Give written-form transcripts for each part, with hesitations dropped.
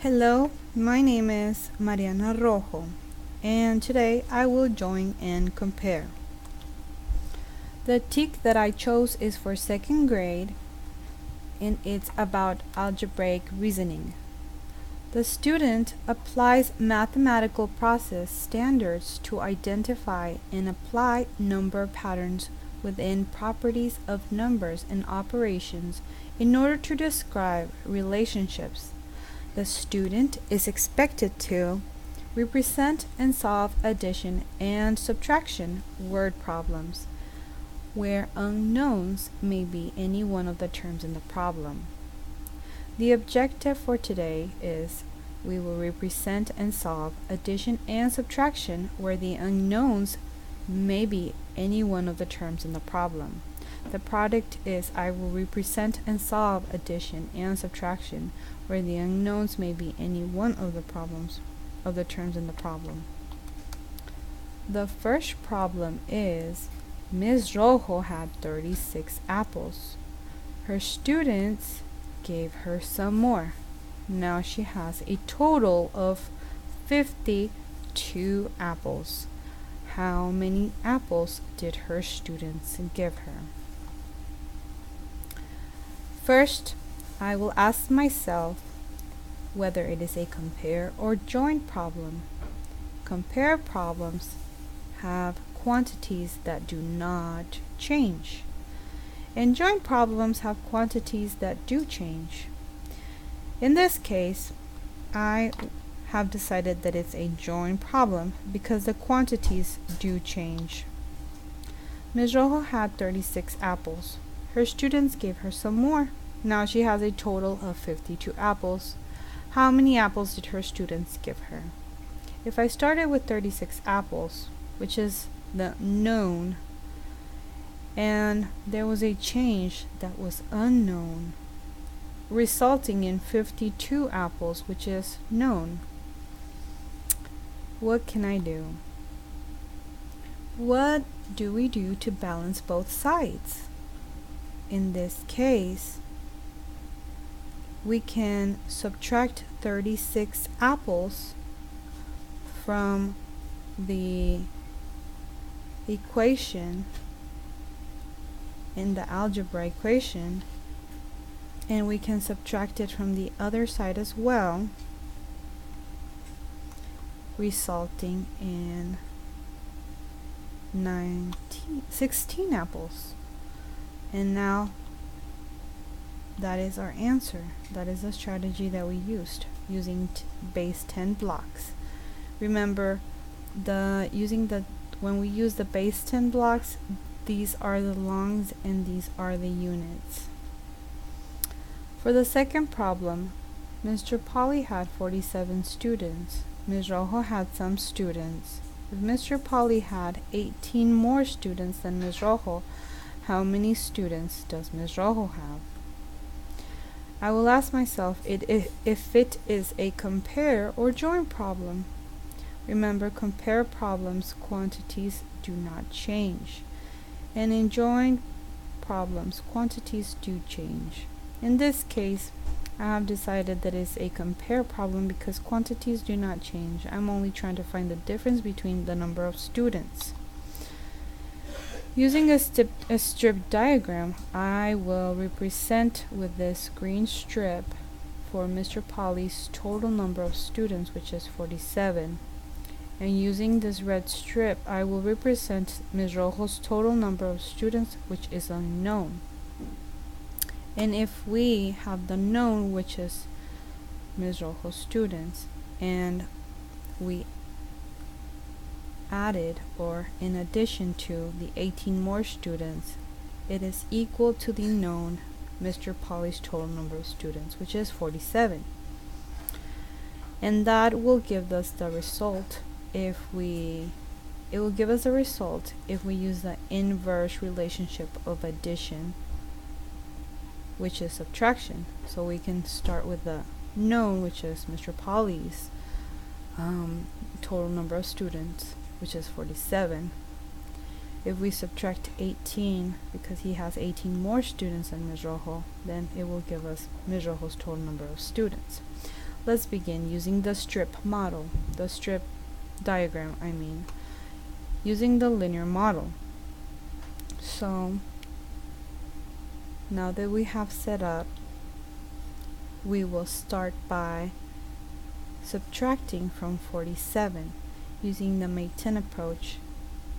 Hello, my name is Mariana Rojo, and today I will join and compare. The TIC that I chose is for second grade, and it's about algebraic reasoning. The student applies mathematical process standards to identify and apply number patterns within properties of numbers and operations in order to describe relationships. The student is expected to represent and solve addition and subtraction word problems, where unknowns may be any one of the terms in the problem. The objective for today is we will represent and solve addition and subtraction where the unknowns may be any one of the terms in the problem. The product is I will represent and solve addition and subtraction where the unknowns may be any one of the terms in the problem. The first problem is Ms. Rojo had 36 apples. Her students gave her some more. Now she has a total of 52 apples. How many apples did her students give her? First, I will ask myself whether it is a compare or join problem. Compare problems have quantities that do not change, and join problems have quantities that do change. In this case, I have decided that it's a join problem because the quantities do change. Ms. Rojo had 36 apples. Her students gave her some more. Now she has a total of 52 apples. How many apples did her students give her? If I started with 36 apples, which is the known, and there was a change that was unknown, resulting in 52 apples, which is known, what can I do? What do we do to balance both sides? In this case, we can subtract 36 apples from the equation in the algebra equation, and we can subtract it from the other side as well, resulting in 16 apples. And now that is our answer. That is the strategy that we used using base 10 blocks. Remember, when we use the base 10 blocks, these are the longs and these are the units. For the second problem, Mr. Polly had 47 students. Ms. Rojo had some students. If Mr. Polly had 18 more students than Ms. Rojo, how many students does Ms. Rojo have? I will ask myself if it is a compare or join problem. Remember, compare problems, quantities do not change. And in join problems, quantities do change. In this case, I have decided that it's a compare problem because quantities do not change. I'm only trying to find the difference between the number of students. Using a strip diagram, I will represent with this green strip for Mr. Polly's total number of students, which is 47. And using this red strip, I will represent Ms. Rojo's total number of students, which is unknown. And if we have the known, which is Ms. Rojo's students, and we added or in addition to the 18 more students, it is equal to the known Mr. Polly's total number of students, which is 47. And that will give us the result if we use the inverse relationship of addition, which is subtraction. So we can start with the known, which is Mr. Polly's total number of students, which is 47. If we subtract 18, because he has 18 more students than Ms. Rojo, then it will give us Ms. Rojo's total number of students. Let's begin using the strip diagram, using the linear model. So now that we have set up, we will start by subtracting from 47 using the May-10 approach.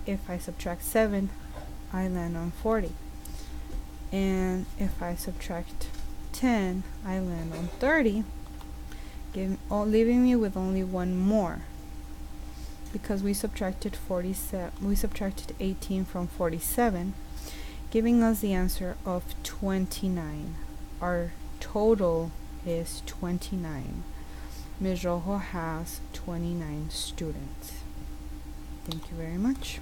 If I subtract 7, I land on 40. And if I subtract 10, I land on 30, leaving me with only one more, because we subtracted 18 from 47, giving us the answer of 29. Our total is 29. Ms. Rojo has 29 students. Thank you very much.